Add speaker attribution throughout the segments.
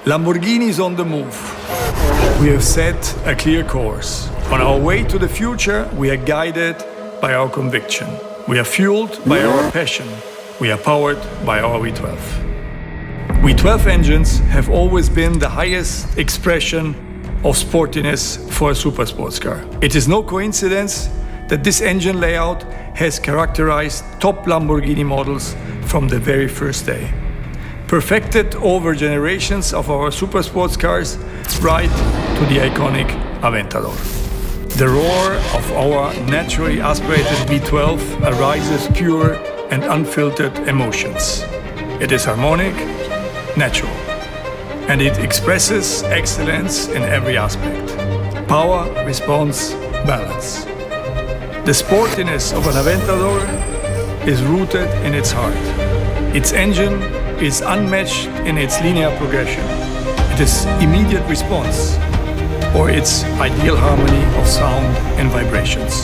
Speaker 1: Lamborghini is on the move. We have set a clear course. On our way to the future, we are guided by our conviction. We are fueled by our passion. We are powered by our V12. V12 engines have always been the highest expression of sportiness for a super sports car. It is no coincidence that this engine layout has characterized top Lamborghini models from the very first day. Perfected over generations of our super sports cars, right to the iconic Aventador. The roar of our naturally aspirated V12 arises pure and unfiltered emotions. It is harmonic, natural, and it expresses excellence in every aspect. Power, response, balance. The sportiness of an Aventador is rooted in its heart. Its engine is unmatched in its linear progression. It is immediate response, or its ideal harmony of sound and vibrations.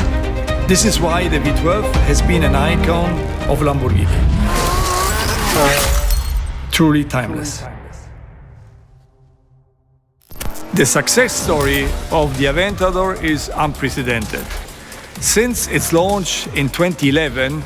Speaker 1: This is why the V12 has been an icon of Lamborghini. Truly timeless. The success story of the Aventador is unprecedented. Since its launch in 2011,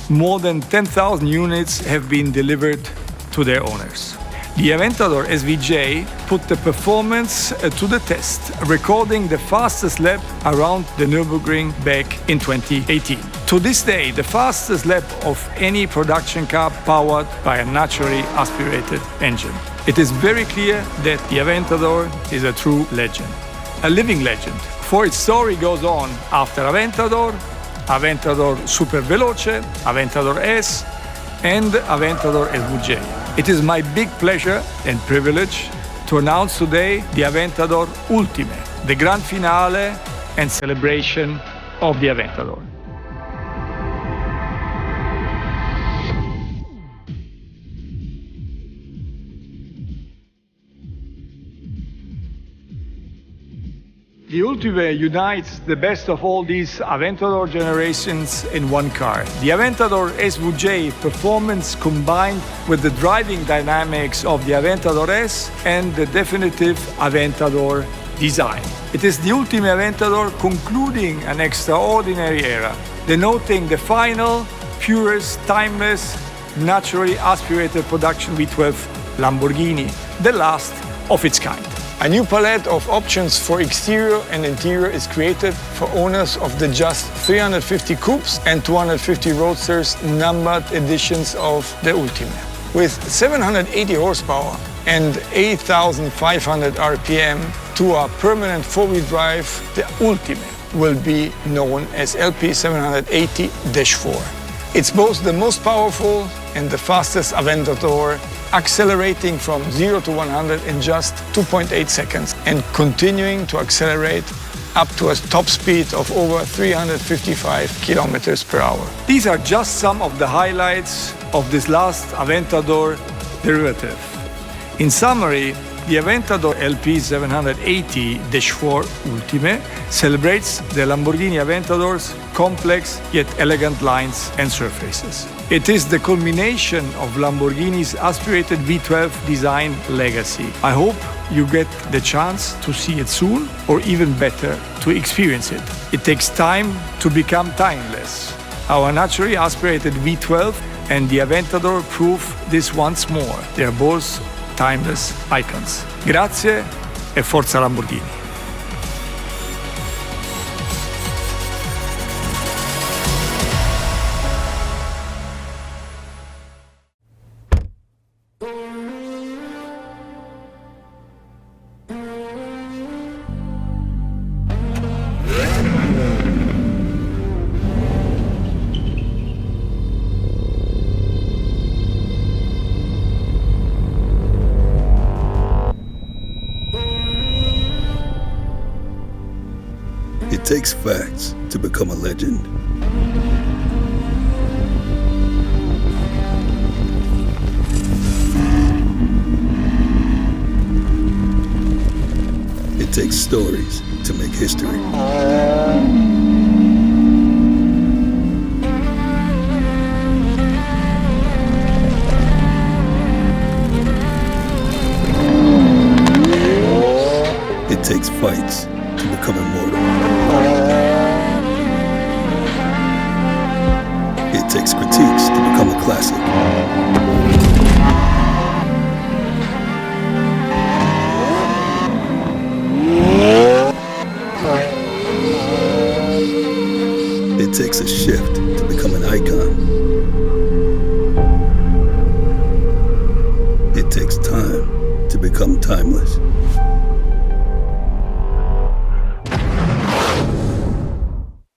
Speaker 1: more than 10,000 units have been delivered to their owners. The Aventador SVJ put the performance to the test, recording the fastest lap around the Nürburgring back in 2018. To this day, the fastest lap of any production car powered by a naturally aspirated engine. It is very clear that the Aventador is a true legend, a living legend. For its story goes on after Aventador, Aventador Super Veloce, Aventador S, and Aventador SVJ. It is my big pleasure and privilege to announce today the Aventador Ultimae, the grand finale and celebration of the Aventador. The Ultimae unites the best of all these Aventador generations in one car. The Aventador SVJ performance combined with the driving dynamics of the Aventador S and the definitive Aventador design. It is the Ultimae Aventador concluding an extraordinary era, denoting the final, purest, timeless, naturally aspirated production V12 Lamborghini, the last of its kind. A new palette of options for exterior and interior is created for owners of the just 350 coupes and 250 roadsters numbered editions of the Ultimae. With 780 horsepower and 8,500 RPM to a permanent four-wheel drive, the Ultimae will be known as LP780-4. It's both the most powerful and the fastest Aventador, accelerating from 0 to 100 in just 2.8 seconds and continuing to accelerate up to a top speed of over 355 kilometers per hour. These are just some of the highlights of this last Aventador derivative. In summary, the Aventador LP780-4 Ultimae celebrates the Lamborghini Aventador's complex yet elegant lines and surfaces. It is the culmination of Lamborghini's aspirated V12 design legacy. I hope you get the chance to see it soon, or even better, to experience it. It takes time to become timeless. Our naturally aspirated V12 and the Aventador prove this once more. They are both timeless icons. Grazie e forza Lamborghini.
Speaker 2: It takes facts to become a legend. It takes stories to make history. fights to become immortal. It takes critiques to become a classic. It takes a shift